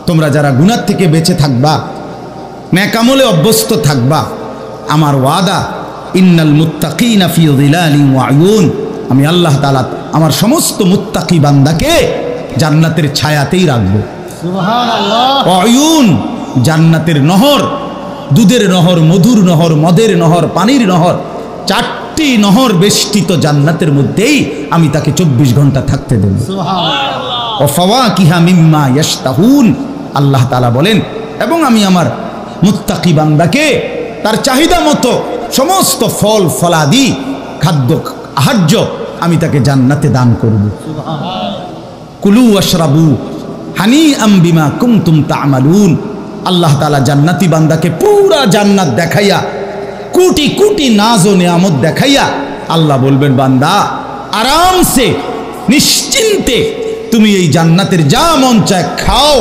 তোমরা যারা গুনাহ থেকে বেঁচে থাকবা, নেক আমলে অভ্যস্ত থাকবা, আমার ওয়াদা ইন্নাল মুত্তাকিনা ফি যিলালিন ওয়া আয়ুন, আমি আল্লাহ তাআলা আমার সমস্ত মুত্তাকি বান্দাকে জান্নাতের ছায়াতেই রাখবো। সুবহানাল্লাহ। আয়ুন, জান্নাতের নহর, দুধের নহর, মধুর নহর, মদের নহর, পানির নহর, 4টি নহর বেষ্টিত জান্নাতের মধ্যেই আমি তাকে 24 ঘন্টা থাকতে দেব। সুবহানাল্লাহ। ওয়া ফাওয়াকিহা মিম্মা ইয়াশতাহুন, আল্লাহ তাআলা বলেন, এবং আমি আমার মুত্তাকি বান্দাকে তার চাহিদা মতো সমস্ত ফল ফলাদি, খাদ্য আহার্য আমি তাকে জান্নাতে দান করব। কুলু ওয়াশরাবু হানিআম বিমা কুনতুম তা'মালুন, আল্লাহ তাআলা জান্নাতি বান্দাকে পুরা জান্নাত দেখাইয়া, কোটি কোটি নাজ ও নিয়ামত দেখাইয়া আল্লাহ বলবেন, বান্দা আরামসে নিশ্চিন্তে তুমি এই জান্নাতের যা মন চায় খাও,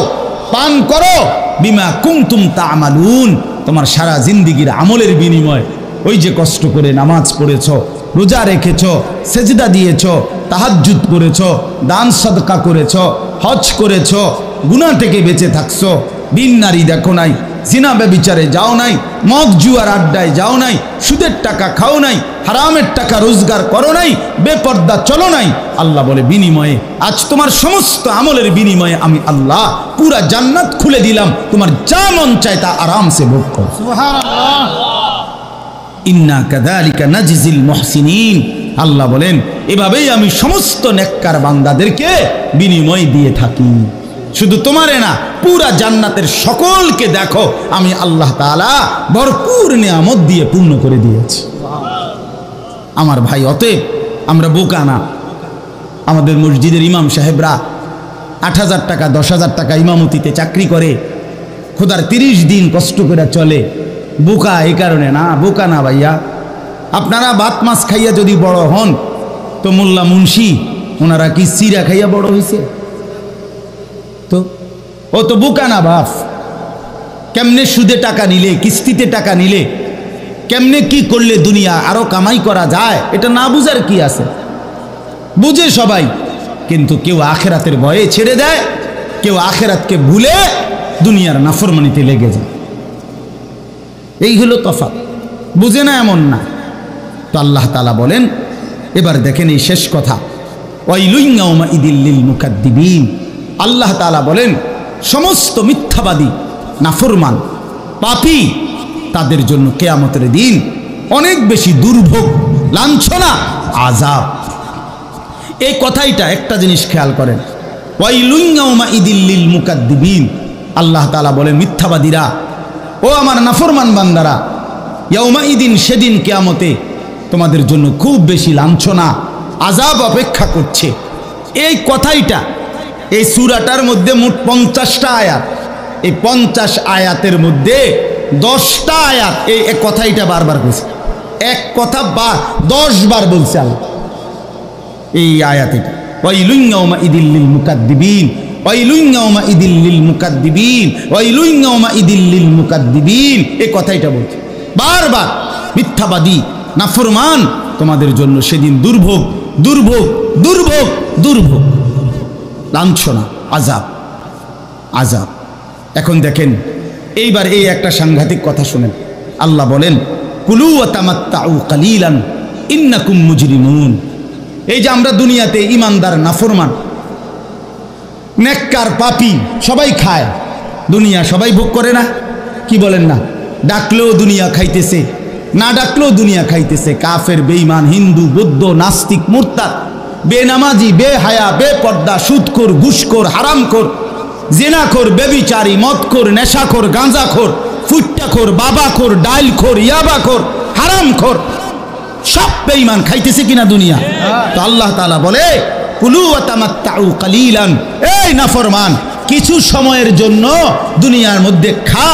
পান করো, বিমা কুনতুম তা'মালুন, তোমার সারা জিন্দেগীর আমলের বিনিময়, ওই যে কষ্ট করে নামাজ পড়েছো, রোজা রেখেছো, সেজদা দিয়েছো, তাহাজ্জুদ করেছো, দান সদকা করেছো, হজ করেছো, গুনাহ থেকে বেঁচে থাকছো, বিন নারী দেখো নাই, জিনা ব্যভিচারে যাও নাই, মদ জুয়ার আড্ডায় যাও নাই, সুদের টাকা খাও নাই, হারামের টাকা রোজগার করো নাই, বেপর্দা চলো নাই, আল্লাহ বলে বিনিময়ে আজ তোমার সমস্ত আমলের বিনিময়ে আমি আল্লাহ পুরা জান্নাত খুলে দিলাম, তোমার যা মন চায় তা আরামসে ভোগ করো। সুবহানাল্লাহ। ইন্না কাযালিকা নাজজিল মুহসিনিন, আল্লাহ বলেন এভাবেই আমি সমস্ত নেককার বান্দাদেরকে বিনিময় দিয়ে থাকি। শুধু তোমারে না, পুরা জান্নাতের সকলকে দেখো আমি আল্লাহ তাআলা ভরপুর নিয়ামত দিয়ে পূর্ণ করে দিয়েছি। আমার ভাই, অতএব আমরা বোকা না। আমাদের মসজিদের ইমাম সাহেবরা 8,000 টাকা 10,000 টাকা ইমামতিতে চাকরি করে, খোদার 30 দিন কষ্ট করে চলে। বোকা এই কারণে না, বোকা না ভাইয়া। আপনারা ভাত মাছ খাইয়া যদি বড় হন, তো মোল্লা মুন্সি ওনারা কি সিরা খাইয়া বড় হয়েছে? তো ও তো বোকা না বাপ। কেমনে সুদে টাকা নিলে, কিস্তিতে টাকা নিলে, কেমনে কি করলে দুনিয়া আরো কামাই করা যায় এটা না বুঝার কি আছে, বুঝে সবাই, কিন্তু কেউ আখেরাতের ভয়ে ছেড়ে দেয়, কেউ আখেরাতকে ভুলে দুনিয়ার নাফরমানিতে লেগে যায়। এই হলো তফাৎ, বুঝে না এমন না। তো আল্লাহ তাআলা বলেন, এবার দেখেন এই শেষ কথা, ওয়াইলুন ইয়াউমাইযিল লিল মুকাদ্দিবিন। আল্লাহ তাআলা বলেন সমস্ত মিথ্যাবাদী, নাফরমান, পাপী, তাদের জন্য কিয়ামতের দিন অনেক বেশি দুর্ভোগ, লাঞ্ছনা, আযাব। এই কথাইটা একটা জিনিস খেয়াল করেন, ওয়াইলুন ইয়াউমাইযিল লিল মুকাদ্দিবিন। আল্লাহ তাআলা বলেন মিথ্যাবাদীরা, ও আমার নাফরমান বান্দারা, ইয়াউমাইদিন, সেদিন কিয়ামতে তোমাদের জন্য খুব বেশি লাঞ্ছনা, আযাব অপেক্ষা করছে। এই কথাইটা এই সূরাটার মধ্যে মোট 50টা আয়াত, এই 50 আয়াতের মধ্যে 10টা আয়াত এই কথাইটা বারবার বলছে, এক কথা 10 বার বলছে আল্লাহ এই আয়াতে। ওয়াইলুন ইয়াউমাইযিল লিল মুকাদ্দিবিন, ওয়াইলুন ইয়াউমাইযিল লিল মুকাদ্দিবিন, ওয়াইলুন ইয়াউমাইযিল লিল মুকাদ্দিবিন, এই কথাইটা বলছে বারবার। মিথ্যাবাদী, নাফরমান, তোমাদের জন্য সেদিন দুর্ভোগ, দুর্ভোগ, দুর্ভোগ, দুর্ভোগ, লাঞ্ছনা, আযাব, আযাব। এখন দেখেন এইবার এই একটা সাংঘাতিক কথা শুনেন। আল্লাহ বলেন কুলু ওয়া তামাত্তাউ কালিলান ইন্নাকুম মুজরিমুন। এই যে আমরা দুনিয়াতে ইমানদার, নাফরমান, নেককার, পাপী সবাই খায়, দুনিয়া সবাই ভোগ করে না? কি বলেন না? ডাকলেও দুনিয়া খাইতেছে, না ডাকলেও দুনিয়া খাইতেছে। কাফের, বেঈমান, হিন্দু, বৌদ্ধ, নাস্তিক, মুরতাদ, বেনামাজি, বেহায়া, বেপর্দা, সুদখোর, ঘুষখোর, হারামখোর, জিনাখোর, বেবিচারী, মদখোর, নেশাখোর, গাঁজাখোর, ফুট্টাখোর, বাবাখোর, ডাইলখোর, ইয়াবাখোর, হারামখোর, সব বেঈমান খাইতেছে কিনা দুনিয়া? তো আল্লাহ তাআলা বলে কুলু ওয়া তামাত্তাউ কালিলান, এই নাফরমান, কিছু সময়ের জন্য দুনিয়ার মধ্যে খা,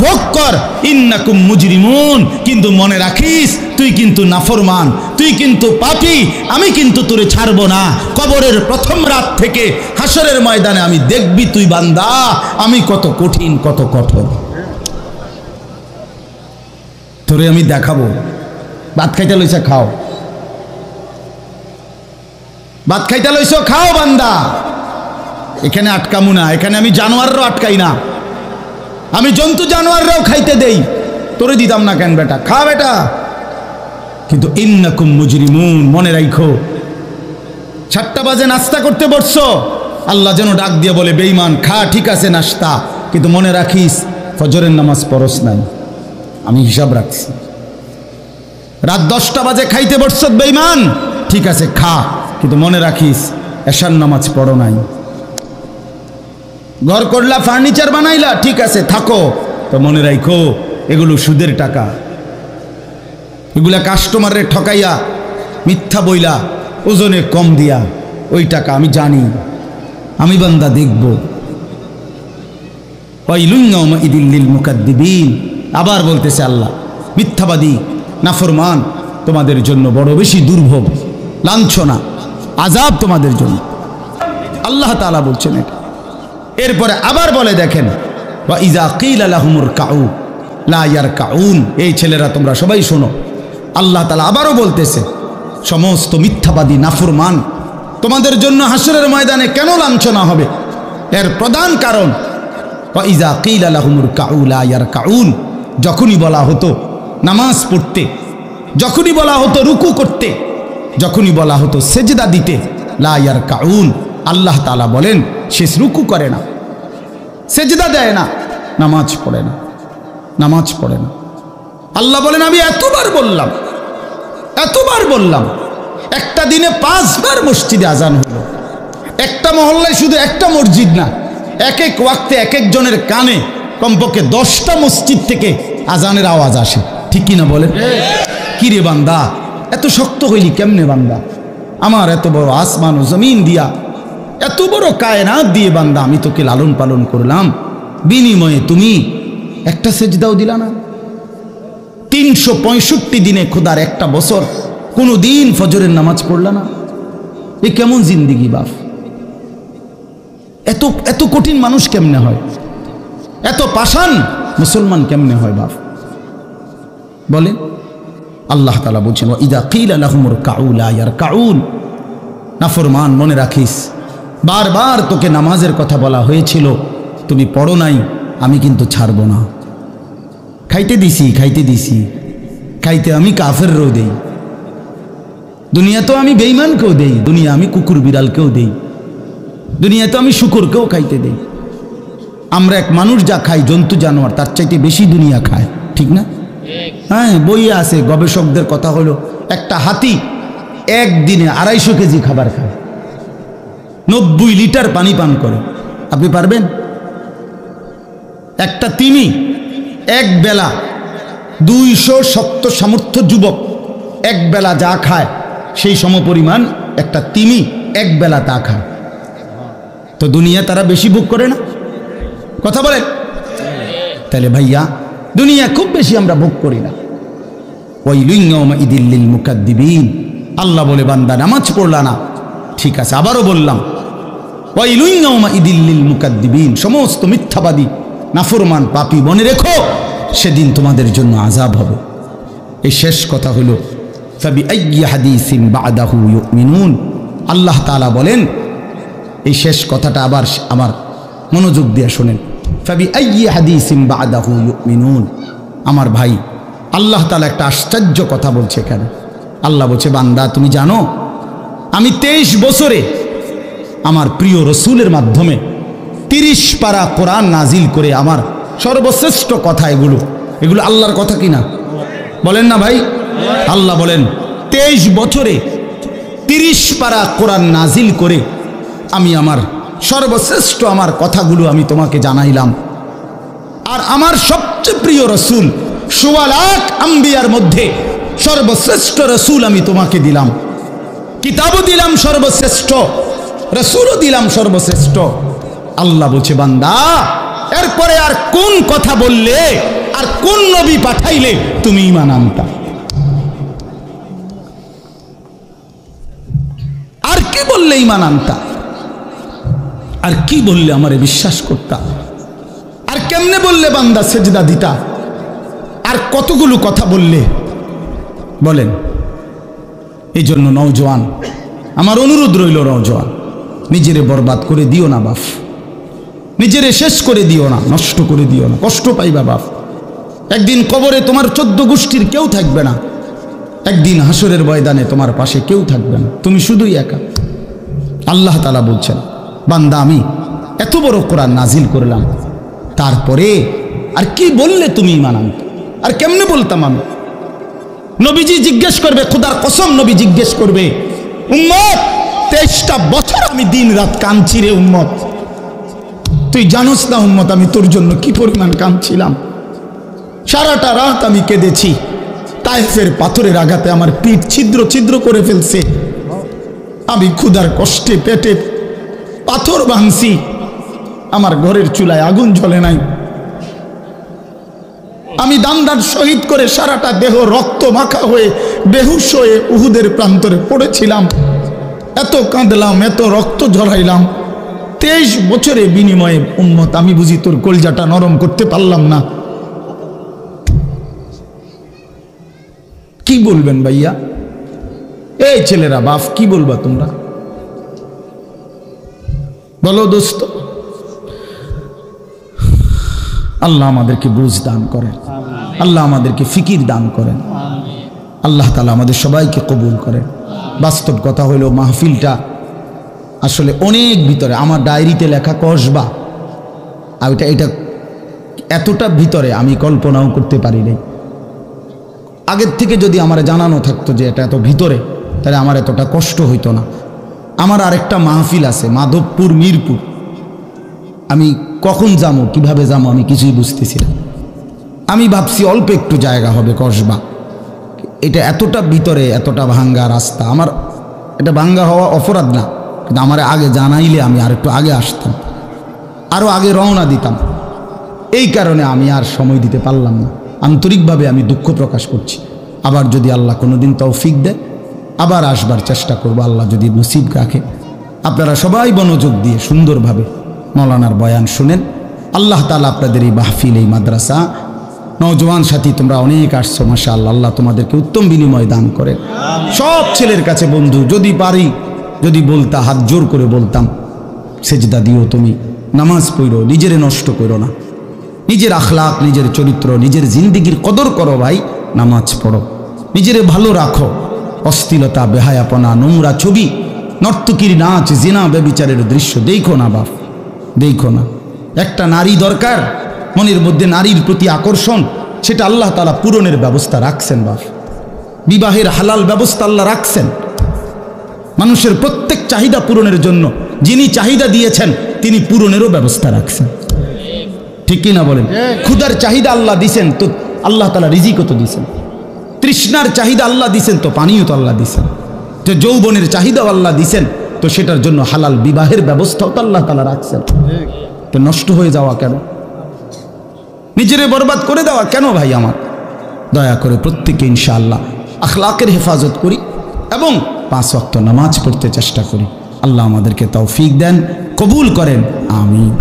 ভোগ কর, ইন্নাকুম মুজরিমুন, কিন্তু মনে রাখিস তুই কিন্তু নাফরমান, তুই কিন্তু পাপী, আমি কিন্তু তোরে ছাড়বো না। কবরের প্রথম রাত থেকে হাসরের ময়দানে আমি দেখবি তুই বান্দা আমি কত কঠিন, কত কঠোর, তোরে আমি দেখাবো। ভাত খাইতে লইছে খাও, ভাত খাইতে লইছ খাও বান্দা, এখানে আটকামু না, এখানে আমি জানোয়াররাও আটকাই না, আমি জন্তু জানোয়াররাও খাইতে দেই, তোরে দিতাম না কেন বেটা, খা বেটা। কিন্তু ইন্নাকুম মুজরিমুন, মনে রাখো 7টা বাজে নাস্তা করতে বসছো, আল্লাহ যেন ডাক দিয়ে বলে বেঈমান খা, ঠিক আছে নাস্তা, কিন্তু মনে রাখিস ফজরের নামাজ পড়স নাই, আমি হিসাব রাখছি। রাত 10টা বাজে খাইতে বসছো বেঈমান, ঠিক আছে খা, কিন্তু মনে রাখিস এশার নামাজ পড়ো নাই। ঘর করলা, ফার্নিচার বানাইলা, ঠিক আছে থাকো, তো মনে রাখো এগুলো সুদের টাকা, এগুলা কাস্টমারে ঠকাইয়া, মিথ্যা বইলা, ওজনে কম দিয়া, ওই টাকা আমি জানি, আমি বান্দা দেখব। ওয়াইলুন ইয়াউমাইযিল লিল মুকাদ্দিবিন। আবার বলতেছে আল্লাহ, মিথ্যাবাদী, নাফরমান, তোমাদের জন্য বড় বেশি দুর্ভোগ, লাঞ্ছনা, আযাব তোমাদের জন্য, আল্লাহ তাআলা বলছেন এটা। এরপরে আবার বলে দেখেন ওয়া ইযা কিলা লাহুমুর কাউ লা ইয়ারকাউন। এই ছেলেরা তোমরা সবাই শোনো, আল্লাহ তাআলা আবারও বলতেছে সমস্ত মিথ্যাবাদী, নাফরমান, তোমাদের জন্য হাসরের ময়দানে কেন লাঞ্ছনা হবে? এর প্রধান কারণ ওয়া ইযা কিলা লাহুমুর কাউ লা ইয়ারকাউন, যখনই বলা হতো নামাজ পড়তে, যখনই বলা হতো রুকু করতে, যখনই বলা হতো সেজদা দিতে, লা ইয়ারকাউন, আল্লাহ তাআলা বলেন সে রুকু করে না, সেজদা দেয় না, নামাজ পড়ে না, নামাজ পড়ে না। আল্লাহ বলেন আমি এতবার বললাম, এতবার বললাম, একটা দিনে 5 বার মসজিদে আজান হলো, একটা মহল্লায় শুধু একটা মসজিদ না, এক এক ওয়াক্তে এক একজনের কানে কমপক্ষে 10টা মসজিদ থেকে আজানের আওয়াজ আসে, ঠিক কিনা বলেন? কি রে বান্দা এত শক্ত হইলি কেমনে বান্দা? আমার এত বড় আসমান ও জমিন দিয়া, এত বড় কায়নাত দিয়ে বান্দা আমি তোকে লালন পালন করলাম, বিনিময়ে তুমি একটা সেজদাও দিলা না। 365 দিনে খোদার একটা বছর কোনো দিন ফজরের নামাজ পড়লা না। এ কেমন জিন্দিগি বাপ? এত এত কঠিন মানুষ কেমনে হয়? এত পাষাণ মুসলমান কেমনে হয় বাপ? বলেন। আল্লাহ তাআলা বলছেন ওয়া ইযা কিলা লাহুমুর কাউ লা ইয়ারকাউন, নাফরমান মনে রাখিস বারবার তোকে নামাজের কথা বলা হয়েছিল, তুমি পড়ো নাই, আমি কিন্তু ছাড়ব না। খাইতে দিছি খাইতে আমি কাফেরও দেই, দুনিয়া তো আমি বেঈমানকেও দেই, দুনিয়া আমি কুকুর বিড়ালকেও দেই, দুনিয়া তো আমি শুকরকেও খাইতে দেই। আমরা এক মানুষ যা খাই জন্তু জানোয়ার তার চাইতে বেশি দুনিয়া খায়, ঠিক না? হ্যাঁ, বইয়ে আছে, গবেষকদের কথা হলো একটা হাতি একদিনে 250 কেজি খাবার খায়, 90 লিটার পানি পান করে। আপনি পারবেন? একটা তিমি এক বেলা 200 শক্ত সামর্থ্য যুবক এক বেলা যা খায় সেই সমপরিমাণ একটা তিমি এক বেলা তা খায়। তো দুনিয়া তারা বেশি ভোগ করে না? কথা বলেন। তাহলে ভাইয়া দুনিয়া খুব বেশি আমরা ভোগ করি না। ওয়াইলুন ইয়াউমাইযিল লিল মুকাদ্দিবিন, আল্লাহ বলে বান্দা নামাজ পড়লা না, ঠিক আছে, আবারও বললাম ওয়াইলুন ইয়াউমাইযিল লিল মুকাদ্দিবিন, সমস্ত মিথ্যাবাদী নাফরমান পাপী মনে রেখো সেদিন তোমাদের জন্য আযাব হবে। এই শেষ কথা হলো ফাবিআইয়ি হাদিসিন বা'দাহু ইউমিনুন, আল্লাহ তাআলা বলেন, এই শেষ কথাটা আবার আমার মনোযোগ দিয়ে শোনেন, ফাবিআইয়ি হাদিসিন বা'দাহু ইউমিনুন। আমার ভাই, আল্লাহ তাআলা একটা আশ্চর্য কথা বলছে এখানে। আল্লাহ বলছে বান্দা তুমি জানো আমি 23 বছরে আমার প্রিয় রসুলের মাধ্যমে 30 পারা কোরআন নাজিল করে আমার সর্বশ্রেষ্ঠ কথা এগুলো আল্লাহর কথা কিনা বলেন না ভাই? আল্লাহ বলেন 23 বছরে 30 পারা কোরআন নাজিল করে আমি আমার সর্বশ্রেষ্ঠ আমার কথাগুলো আমি তোমাকে জানাইলাম। আর আমার সবচেয়ে প্রিয় রসুল 1.25 লাখ আম্বিয়ার মধ্যে সর্বশ্রেষ্ঠ রসুল আমি তোমাকে দিলাম, কিতাবও দিলাম সর্বশ্রেষ্ঠ, রসুলও দিলাম সর্বশ্রেষ্ঠ। আল্লাহ বলছে বান্দা এরপরে আর কোন কথা বললে আর কোন নবী পাঠাইলে তুমি ঈমান আনতা? আর কি বললে ঈমান আনতা? আর কি বললে আমারে বিশ্বাস করতা? আর কেমনে বললে বান্দা সেজদা দিতা? আর কতগুলো কথা বললে বলেন? এই জন্য নওজোয়ান আমার অনুরোধ রইল, নওজোয়ান নিজেরে বরবাদ করে দিও না বাপ, নিজেরে শেষ করে দিও না, নষ্ট করে দিও না, কষ্ট পাইবা বাপ। একদিন কবরে তোমার 14 গোষ্ঠীর কেউ থাকবে না, একদিন হাসরের ময়দানে তোমার পাশে কেউ থাকবে না, তুমি শুধুই একা। আল্লাহ তাআলা বলছেন বান্দা আমি এত বড় কোরআন নাজিল করলাম, তারপরে আর কি বললে তুমি ঈমান আনতে? আর কেমনে বলতাম আমি? নবীজি জিজ্ঞেস করবে, খোদার কসম নবী জিজ্ঞেস করবে, উম্মত 23টা বছর আমি দিন রাত কাঁদছি রে উম্মত, তুই জানোস না উম্মত আমি তোর জন্য কি পরিমাণ কাঁদছিলাম, সারাটা রাত আমি কেঁদেছি, তায়েফের পাথরের আঘাতে আমার পিঠ ছিদ্র ছিদ্র করে ফেলছে, আমি ক্ষুধার কষ্টে পেটে পাথর ভাঙছি, আমার ঘরের চুলায় আগুন জ্বলে নাই, আমি দান শহীদ করে সারাটা দেহ রক্ত মাখা হয়ে বেহুশ হয়ে উহুদের প্রান্তরে পড়েছিলাম, এত কাঁদলাম, এত রক্ত ঝরাইলাম, 23 বছরের বিনিময়ে উম্মত আমি বুঝি তোর কলজাটা নরম করতে পারলাম না? কি বলবেন ভাইয়া? এই ছেলেরা বাপ কি বলবা তোমরা বলো দোস্ত? আল্লাহ আমাদেরকে বুঝ দান করেন, আল্লাহ আমাদেরকে ফিকির দান করেন, আল্লাহ তাআলা আমাদের সবাইকে কবুল করেন। বাস্তব কথা হলো মাহফিলটা আসলে অনেক ভিতরে, আমার ডায়েরিতে লেখা কসবা, আর এটা এতটা ভিতরে আমি কল্পনাও করতে পারি নাই। আগের থেকে যদি আমার জানানো থাকতো যে এটা এত ভিতরে, তাহলে আমার এতটা কষ্ট হইতো না। আমার আরেকটা মাহফিল আছে মাধবপুর মিরপুর, আমি কখন যাবো কিভাবে যাবো আমি কিছুই বুঝতেছি না। আমি ভাবছি অল্প একটু জায়গা হবে কসবা, এটা এতটা ভিতরে, এতটা ভাঙ্গা রাস্তা। আমার এটা ভাঙ্গা হওয়া অপরাধ না, কিন্তু আমার আগে জানাইলে আমি আর একটু আগে আসতাম, আরও আগে রওনা দিতাম। এই কারণে আমি আর সময় দিতে পারলাম না। আন্তরিকভাবে আমি দুঃখ প্রকাশ করছি। আবার যদি আল্লাহ কোনোদিন তৌফিক দেয় আবার আসবার চেষ্টা করব, আল্লাহ যদি নসিব রাখে। আপনারা সবাই মনোযোগ দিয়ে সুন্দরভাবে মৌলানার বয়ান শুনেন। আল্লাহ তাআলা আপনাদের এই মাহফিল, এই মাদ্রাসা নওজোয়ান সাথী তোমরা অনেক আসছো, মাশাআল্লাহ, আল্লাহ তোমাদেরকে উত্তম বিনিময় দান করে। সব ছেলের কাছে বন্ধু, যদি পারি, যদি বলতা, হাত জোর করে বলতাম, সেজদা দিও, তুমি নামাজ পড়ো, নিজেরে নষ্ট করো না, নিজের আখলাক, নিজের চরিত্র, নিজের জিন্দিগির কদর করো ভাই, নামাজ পড়ো, নিজেরে ভালো রাখো। অশ্লীলতা, বেহায়াপনা, নোংরা ছবি, নর্তকীর নাচ, জিনা, ব্যভিচারের দৃশ্য দেখো না বাপ, দেখো না। একটা নারী দরকার, মনের মধ্যে নারীর প্রতি আকর্ষণ, সেটা আল্লাহ তাআলা পূরণের ব্যবস্থা রাখছেন বাপ। বিবাহের হালাল ব্যবস্থা আল্লাহ রাখছেন। মানুষের প্রত্যেক চাহিদা পূরণের জন্য যিনি চাহিদা দিয়েছেন তিনি পূরণেরও ব্যবস্থা রাখছেন, ঠিক কি না বলেন? ক্ষুধার চাহিদা আল্লাহ দিছেন, তো আল্লাহ তাআলা রিজিকও তো দিছেন। তৃষ্ণার চাহিদা আল্লাহ দিছেন, তো পানিও তো আল্লাহ দিছেন। যে যৌবনের চাহিদাও আল্লাহ দিছেন, তো সেটার জন্য হালাল বিবাহের ব্যবস্থাও তো আল্লাহ তাআলা রাখছেন। তো নষ্ট হয়ে যাওয়া কেন? নিজেরে বরবাদ করে দেওয়া কেন ভাই আমার? দয়া করে প্রত্যেকে ইনশাআল্লাহ আখলাকের হেফাজত করি এবং 5 ওয়াক্ত নামাজ পড়তে চেষ্টা করি। আল্লাহ আমাদেরকে তৌফিক দেন, কবুল করেন, আমিন।